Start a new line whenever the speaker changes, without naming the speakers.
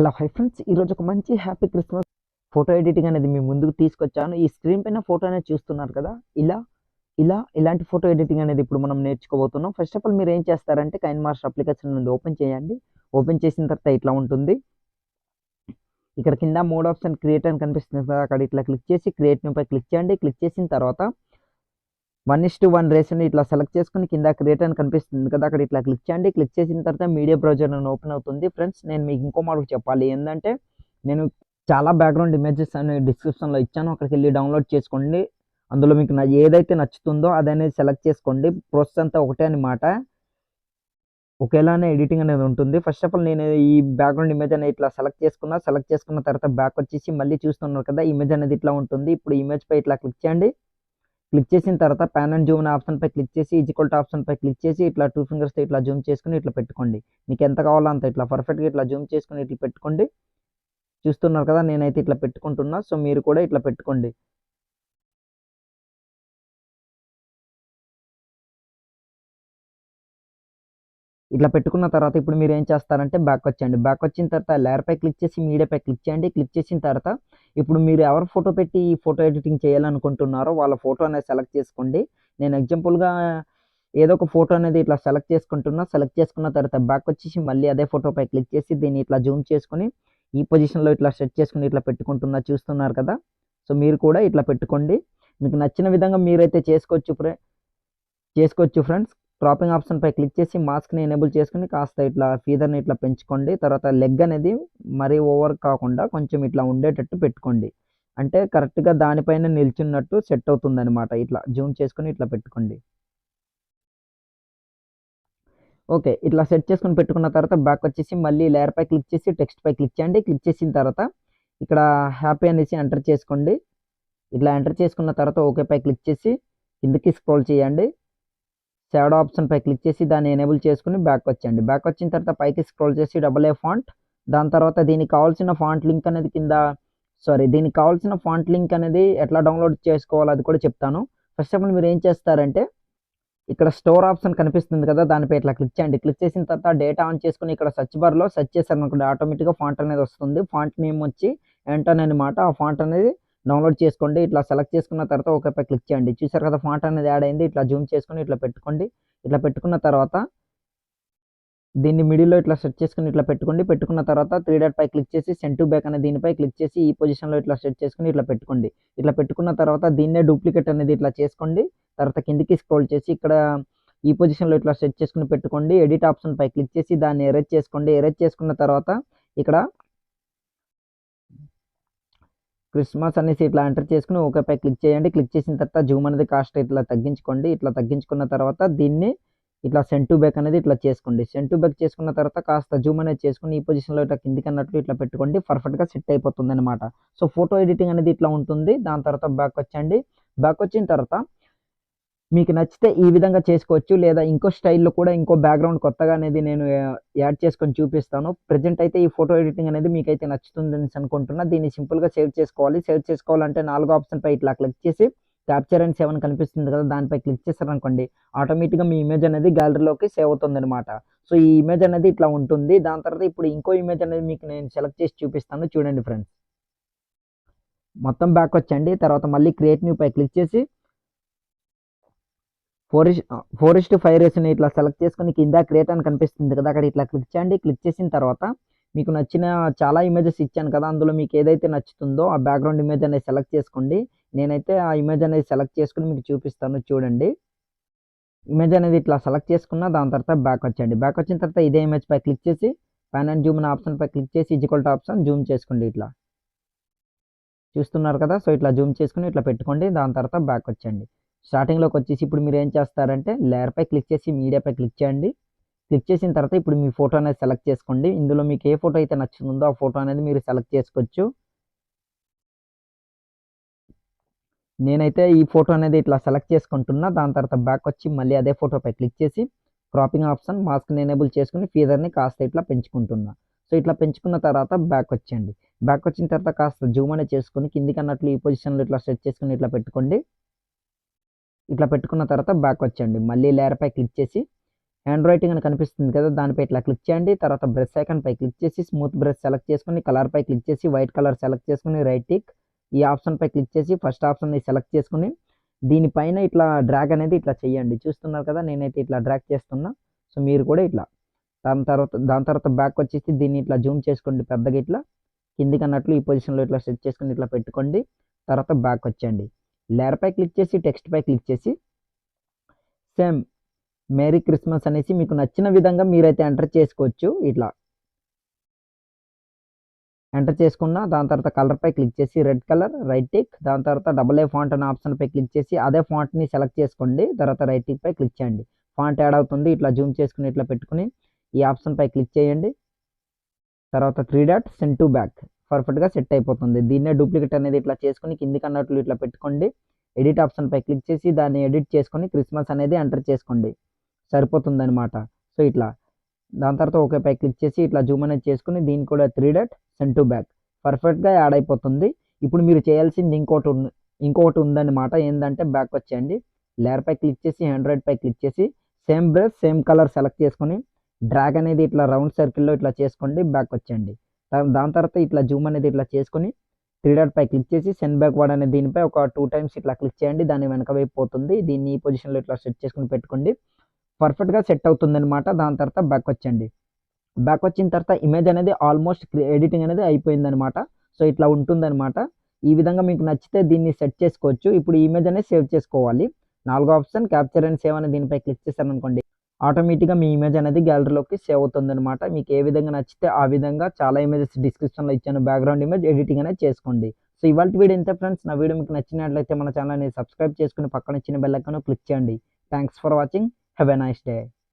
Hello hi friends, ఈరోజు ఒక మంచి హ్యాపీ క్రిస్మస్ ఫోటో ఎడిటింగ్ అనేది మీ ముందుకు తీసుకొచ్చాను. ఈ స్క్రీన్ పైన ఫోటో అనేది చూస్తున్నారు కదా, ఇలాంటి ఫోటో ఎడిటింగ్ అనేది ఇప్పుడు మనం నేర్చుకోబోతున్నాం. ఫస్ట్ ఆఫ్ ఆల్ మీరు ఏం చేస్తారంటే కైన్ మాస్టర్ అప్లికేషన్ నుండి ఓపెన్ చేయండి. ఓపెన్ చేసిన తర్వాత ఇట్లా ఉంటుంది. ఇక్కడ కింద మోడ్ ఆప్షన్ క్రియేట్ అని కనిపిస్తుంది కదా, అక్కడ ఇట్లా క్లిక్ చేసి క్రియేట్ న్యూ పై క్లిక్ చేయండి. క్లిక్ చేసిన తర్వాత 1:1 రేషియోని ఇట్లా సెలెక్ట్ చేసుకుని కింద క్రియేట్ అని కనిపిస్తుంది కదా, అక్కడ ఇట్లా క్లిక్ చేయండి. క్లిక్ చేసిన తర్వాత మీడియా బ్రౌజర్ అని ఓపెన్ అవుతుంది. ఫ్రెండ్స్, నేను మీకు ఇంకో మాట చెప్పాలి ఏంటంటే, నేను చాలా బ్యాక్గ్రౌండ్ ఇమేజెస్ అనేవి డిస్క్రిప్షన్లో ఇచ్చాను, అక్కడికి వెళ్ళి డౌన్లోడ్ చేసుకోండి. అందులో మీకు ఏదైతే నచ్చుతుందో అదనేది సెలెక్ట్ చేసుకోండి. ప్రాసెస్ అంతా ఒకటే అనమాట, ఒకేలానే ఎడిటింగ్ అనేది ఉంటుంది. ఫస్ట్ ఆఫ్ ఆల్ నేను ఈ బ్యాక్గ్రౌండ్ ఇమేజ్ అనేది ఇట్లా సెలెక్ట్ చేసుకున్న తర్వాత బ్యాక్ వచ్చేసి మళ్ళీ చూస్తున్నారు కదా, ఇమేజ్ అనేది ఇట్లా ఉంటుంది. ఇప్పుడు ఇమేజ్ పై ఇట్లా క్లిక్ చేయండి. క్లిక్ చేసిన తర్వాత ప్యాన్ అండ్ జూమ్ అనే ఆప్షన్ పై క్లిక్ చేసి ఈక్వల్ టు ఆప్షన్ పై క్లిక్ చేసి ఇట్లా 2 ఫింగర్స్ తో ఇట్లా జూమ్ చేసుకుని ఇట్లా పెట్టుకోండి. మీకు ఎంత కావాలో అంత ఇట్లా పర్ఫెక్ట్గా ఇట్లా జూమ్ చేసుకుని ఇట్లా పెట్టుకోండి. చూస్తున్నారు కదా, నేనైతే ఇట్లా పెట్టుకుంటున్నా. సో మీరు కూడా ఇట్లా పెట్టుకోండి. ఇట్లా పెట్టుకున్న తర్వాత ఇప్పుడు మీరు ఏం చేస్తారంటే బ్యాక్ వచ్చేయండి. బ్యాక్ వచ్చిన తర్వాత లేయర్ పై క్లిక్ చేసి మీడియా పై క్లిక్ చేయండి. క్లిక్ చేసిన తర్వాత ఇప్పుడు మీరు ఎవరు ఫోటో పెట్టి ఈ ఫోటో ఎడిటింగ్ చేయాలనుకుంటున్నారో వాళ్ళ ఫోటో అనేది సెలెక్ట్ చేసుకోండి. నేను ఎగ్జాంపుల్గా ఏదో ఒక ఫోటో అనేది ఇట్లా సెలెక్ట్ చేసుకుంటున్నా. సెలెక్ట్ చేసుకున్న తర్వాత బ్యాక్ వచ్చేసి మళ్ళీ అదే ఫోటో పై క్లిక్ చేసి దీన్ని ఇట్లా జూమ్ చేసుకుని ఈ పొజిషన్లో ఇట్లా సెట్ చేసుకుని ఇట్లా పెట్టుకుంటున్నా. చూస్తున్నారు కదా, సో మీరు కూడా ఇట్లా పెట్టుకోండి. మీకు నచ్చిన విధంగా మీరైతే చేసుకోవచ్చు ఫ్రెండ్స్. క్రాపింగ్ ఆప్షన్ పై క్లిక్ చేసి మాస్క్ని ఎనేబుల్ చేసుకుని కాస్త ఇట్లా ఫీదర్ని ఇట్లా పెంచుకోండి. తర్వాత లెగ్ అనేది మరీ ఓవర్ కాకుండా కొంచెం ఇట్లా ఉండేటట్టు పెట్టుకోండి. అంటే కరెక్ట్గా దానిపైన నిల్చున్నట్టు సెట్ అవుతుంది అనమాట. ఇట్లా జూమ్ చేసుకుని ఇట్లా పెట్టుకోండి. ఓకే, ఇట్లా సెట్ చేసుకుని పెట్టుకున్న తర్వాత బ్యాక్ వచ్చేసి మళ్ళీ లేయర్ పై క్లిక్ చేసి టెక్స్ట్ పై క్లిక్ చేయండి. క్లిక్ చేసిన తర్వాత ఇక్కడ హ్యాపీ అనేసి ఎంటర్ చేసుకోండి. ఇట్లా ఎంటర్ చేసుకున్న తర్వాత ఓకే పై క్లిక్ చేసి కిందకి స్క్రోల్ చేయండి. షాడో ఆప్షన్ పై క్లిక్ చేసి దాన్ని ఎనేబుల్ చేసుకుని బ్యాక్ వచ్చేయండి. బ్యాక్ వచ్చిన తర్వాత పైకి స్క్రోల్ చేసి AA ఫాంట్, దాని తర్వాత దీనికి కావాల్సిన ఫాంట్ లింక్ అనేది దీనికి కావాల్సిన ఫాంట్ లింక్ అనేది ఎట్లా డౌన్లోడ్ చేసుకోవాలో అది కూడా చెప్తాను. ఫస్ట్ ఆఫ్ ఆల్ మీరు ఏం చేస్తారంటే ఇక్కడ స్టోర్ ఆప్షన్ కనిపిస్తుంది కదా, దానిపై ఇట్లా క్లిక్ చేయండి. క్లిక్ చేసిన తర్వాత డేటా ఆన్ చేసుకుని ఇక్కడ సెర్చ్ బార్లో సెర్చ్ చేశారనుకోండి, ఆటోమేటిక్గా ఫాంట్ అనేది వస్తుంది. ఫాంట్ నేమ్ వచ్చి ఎంటన్ అనమాట. ఆ ఫాంట్ అనేది డౌన్లోడ్ చేసుకోండి. ఇట్లా సెలెక్ట్ చేసుకున్న తర్వాత ఓకేపై క్లిక్ చేయండి. చూసారు కదా, ఫాంట్ అనేది యాడ్ అయింది. ఇట్లా జూమ్ చేసుకుని ఇట్లా పెట్టుకోండి. ఇట్లా పెట్టుకున్న తర్వాత దీన్ని మిడిల్లో ఇట్లా సెట్ చేసుకుని ఇట్లా పెట్టుకోండి. పెట్టుకున్న తర్వాత 3 డాట్ పై క్లిక్ చేసి సెండ్ టు బ్యాక్ అనే దీనిపై క్లిక్ చేసి ఈ పొజిషన్లో ఇట్లా సెట్ చేసుకుని ఇట్లా పెట్టుకోండి. ఇట్లా పెట్టుకున్న తర్వాత దీన్నే డూప్లికేట్ అనేది ఇట్లా చేసుకోండి. తర్వాత కిందికి స్క్రోల్ చేసి ఇక్కడ ఈ పొజిషన్లో ఇట్లా సెట్ చేసుకుని పెట్టుకోండి. ఎడిట్ ఆప్షన్ పై క్లిక్ చేసి దాన్ని ఎరేజ్ చేసుకోండి. ఎరేజ్ చేసుకున్న తర్వాత ఇక్కడ క్రిస్మస్ అనేసి ఇట్లా ఎంటర్ చేసుకుని ఓకేపై క్లిక్ చేయండి. క్లిక్ చేసిన తర్వాత జూమ్ అనేది కాస్ట్ ఇట్లా తగ్గించుకోండి. ఇట్లా తగ్గించుకున్న తర్వాత దీన్ని ఇట్లా సెండ్ టు బ్యాక్ అనేది ఇట్లా చేసుకోండి. సెండ్ టు బ్యాక్ చేసుకున్న తర్వాత కాస్త జూమ్ అనేది చేసుకుని ఈ పొజిషన్లో ఇట్లా కిందికి అన్నట్లు ఇట్లా పెట్టుకోండి. పర్ఫెక్ట్గా సెట్ అయిపోతుంది అనమాట. సో ఫోటో ఎడిటింగ్ అనేది ఇట్లా ఉంటుంది. దాని తర్వాత బ్యాక్ వచ్చండి. బ్యాక్ వచ్చిన తర్వాత మీకు నచ్చితే ఈ విధంగా చేసుకోవచ్చు, లేదా ఇంకో స్టైల్లో కూడా ఇంకో బ్యాక్గ్రౌండ్ కొత్తగా అనేది నేను యాడ్ చేసుకొని చూపిస్తాను. ప్రజెంట్ అయితే ఈ ఫోటో ఎడిటింగ్ అనేది మీకైతే నచ్చుతుందని అనుకుంటున్నా. దీన్ని సింపుల్గా సేవ్ చేసుకోవాలి. సేవ్ చేసుకోవాలంటే 4 ఆప్షన్ పై ఇట్లా క్లిక్ చేసి క్యాప్చర్ అండ్ సేవ్ అని కనిపిస్తుంది కదా, దానిపై క్లిక్ చేశారనుకోండి, ఆటోమేటిక్గా మీ ఇమేజ్ అనేది గ్యాలరీలోకి సేవ్ అవుతుంది అనమాట. సో ఈ ఇమేజ్ అనేది ఇట్లా ఉంటుంది. దాని తర్వాత ఇప్పుడు ఇంకో ఇమేజ్ అనేది మీకు నేను సెలెక్ట్ చేసి చూపిస్తాను. చూడండి ఫ్రెండ్స్, మొత్తం బ్యాక్ వచ్చండి. తర్వాత మళ్ళీ క్రియేట్ న్యూ పై క్లిక్ చేసి 4:5 రేషియోని ఇట్లా సెలెక్ట్ చేసుకుని కింద క్రియేట్ అని కనిపిస్తుంది కదా, అక్కడ ఇట్లా క్లిక్ చేయండి. క్లిక్ చేసిన తర్వాత మీకు నచ్చిన చాలా ఇమేజెస్ ఇచ్చాను కదా, అందులో మీకు ఏదైతే నచ్చుతుందో ఆ బ్యాక్గ్రౌండ్ ఇమేజ్ అనేది సెలెక్ట్ చేసుకోండి. నేనైతే ఆ ఇమేజ్ అనేది సెలెక్ట్ చేసుకుని మీకు చూపిస్తాను. చూడండి, ఇమేజ్ అనేది ఇట్లా సెలెక్ట్ చేసుకున్న దాని తర్వాత బ్యాక్ వచ్చండి. బ్యాక్ వచ్చిన తర్వాత ఇదే ఇమేజ్ పై క్లిక్ చేసి ప్యాన్ అండ్ జూమ్ అనే ఆప్షన్ పై క్లిక్ చేసి ఈక్వల్ టు ఆప్షన్ జూమ్ చేసుకోండి. ఇట్లా చూస్తున్నారు కదా, సో ఇట్లా జూమ్ చేసుకుని ఇట్లా పెట్టుకోండి. దాని తర్వాత బ్యాక్ వచ్చండి. స్టార్టింగ్లోకి వచ్చేసి ఇప్పుడు మీరు ఏం చేస్తారంటే లేయర్ పై క్లిక్ చేసి మీడియా పై క్లిక్ చేయండి. క్లిక్ చేసిన తర్వాత ఇప్పుడు మీ ఫోటో అనేది సెలెక్ట్ చేసుకోండి. ఇందులో మీకు ఏ ఫోటో అయితే నచ్చుతుందో ఆ ఫోటో అనేది మీరు సెలెక్ట్ చేసుకోవచ్చు. నేనైతే ఈ ఫోటో అనేది ఇట్లా సెలెక్ట్ చేసుకుంటున్నా. దాని తర్వాత బ్యాక్ వచ్చి మళ్ళీ అదే ఫోటోపై క్లిక్ చేసి క్రాపింగ్ ఆప్షన్ మాస్క్ని ఎనేబుల్ చేసుకుని ఫీదర్ని కాస్త ఇట్లా పెంచుకుంటున్నా. సో ఇట్లా పెంచుకున్న తర్వాత బ్యాక్ వచ్చేయండి. బ్యాక్ వచ్చిన తర్వాత కాస్త జూమ్ అనేది చేసుకుని కిందికి అన్నట్లు ఈ పొజిషన్లో ఇట్లా సెట్ చేసుకుని ఇట్లా పెట్టుకోండి. ఇట్లా పెట్టుకున్న తర్వాత బ్యాక్ వచ్చండి. మళ్ళీ లేయర్ పై క్లిక్ చేసి హ్యాండ్ రైటింగ్ అని కనిపిస్తుంది కదా, దానిపై ఇట్లా క్లిక్ చేయండి. తర్వాత బ్రష్ ఐకాన్ పై క్లిక్ చేసి స్మూత్ బ్రష్ సెలెక్ట్ చేసుకొని కలర్ పై క్లిక్ చేసి వైట్ కలర్ సెలెక్ట్ చేసుకొని రైట్ టిక్ ఈ ఆప్షన్ పై క్లిక్ చేసి ఫస్ట్ ఆప్షన్ని సెలెక్ట్ చేసుకొని దీనిపైన ఇట్లా డ్రాగ్ అనేది ఇట్లా చేయండి. చూస్తున్నారు కదా, నేనైతే ఇట్లా డ్రాగ్ చేస్తున్నా. సో మీరు కూడా ఇట్లా దాని తర్వాత బ్యాక్ వచ్చేసి దీన్ని ఇట్లా జూమ్ చేసుకోండి పెద్దగా, ఇట్లా కిందికి అన్నట్లు ఈ పొజిషన్లో ఇట్లా సెట్ చేసుకొని ఇట్లా పెట్టుకోండి. తర్వాత బ్యాక్ వచ్చేయండి. లేయర్ పై క్లిక్ చేసి టెక్స్ట్ పై క్లిక్ చేసి సేమ్ మేరీ క్రిస్మస్ అనేసి మీకు నచ్చిన విధంగా మీరైతే ఎంటర్ చేసుకోవచ్చు. ఇట్లా ఎంటర్ చేసుకున్న దాని తర్వాత కలర్ పై క్లిక్ చేసి రెడ్ కలర్ రైట్ టిక్, దాని తర్వాత AA ఫాంట్ అనే ఆప్షన్ పై క్లిక్ చేసి అదే ఫాంట్ని సెలెక్ట్ చేసుకోండి. తర్వాత రైట్ టిక్ పై క్లిక్ చేయండి. ఫాంట్ యాడ్ అవుతుంది. ఇట్లా జూమ్ చేసుకుని ఇట్లా పెట్టుకుని ఈ ఆప్షన్ పై క్లిక్ చేయండి. తర్వాత 3 డాట్ సెండ్ టు బ్యాక్ పర్ఫెక్ట్గా సెట్ అయిపోతుంది. దీన్నే డూప్లికేట్ అనేది ఇట్లా చేసుకుని కిందికి అన్నట్లు ఇట్లా పెట్టుకోండి. ఎడిట్ ఆప్షన్ పై క్లిక్ చేసి దాన్ని ఎడిట్ చేసుకొని క్రిస్మస్ అనేది ఎంటర్ చేసుకోండి, సరిపోతుంది అనమాట. సో ఇట్లా దాని తర్వాత ఓకే పై క్లిక్ చేసి ఇట్లా జూమ్ అనేది చేసుకుని దీన్ని కూడా 3 డాట్ సెండ్ టు బ్యాక్ పర్ఫెక్ట్గా యాడ్ అయిపోతుంది. ఇప్పుడు మీరు చేయాల్సింది ఇంకొకటి ఉందన్నమాట. ఏంటంటే బ్యాక్ వచ్చేయండి. లేయర్ పై క్లిక్ చేసి హ్యాండ్ రైట్ పై క్లిక్ చేసి same brush same colour select చేసుకొని డ్రాగ్ అనేది ఇట్లా రౌండ్ సర్కిల్లో ఇట్లా చేసుకోండి. బ్యాక్ వచ్చేయండి. దాని తర్వాత ఇట్లా జూమ్ అనేది ఇట్లా చేసుకొని 3 డాట్ పై క్లిక్ చేసి సెండ్ బ్యాక్ వర్డ్ అనే దీనిపై ఒక 2 టైమ్స్ ఇట్లా క్లిక్ చేయండి. దాని వెనక వైపు పోతుంది. దీన్ని ఈ పొజిషన్లో ఇట్లా సెట్ చేసుకుని పెట్టుకోండి. పర్ఫెక్ట్గా సెట్ అవుతుంది అనమాట. దాని తర్వాత బ్యాక్ వచ్చండి. బ్యాక్ వచ్చిన తర్వాత ఇమేజ్ అనేది ఆల్మోస్ట్ ఎడిటింగ్ అనేది అయిపోయిందనమాట. సో ఇట్లా ఉంటుందన్నమాట. ఈ విధంగా మీకు నచ్చితే దీన్ని సెట్ చేసుకోవచ్చు. ఇప్పుడు ఇమేజ్ అనేది సేవ్ చేసుకోవాలి. 4వ ఆప్షన్ క్యాప్చర్ అండ్ సేవ్ అనే దీనిపై క్లిక్ చేశారనుకోండి, ఆటోమేటిక్గా మీ ఇమేజ్ అనేది గ్యాలరీలోకి సేవ్ అవుతుందన్నమాట. మీకు ఏ విధంగా నచ్చితే ఆ విధంగా చాలా ఇమేజెస్ డిస్క్రిప్షన్లో ఇచ్చాను, బ్యాక్గ్రౌండ్ ఇమేజ్ ఎడిటింగ్ అనేది చేసుకోండి. సో ఇవాళ వీడియో ఇంతే ఫ్రెండ్స్. నా వీడియో మీకు నచ్చినట్లయితే మన ఛానల్ని సబ్స్క్రైబ్ చేసుకుని పక్కన ఇచ్చిన బెల్ ఐకాన్ క్లిక్ చేయండి. Thanks for watching. Have a nice day.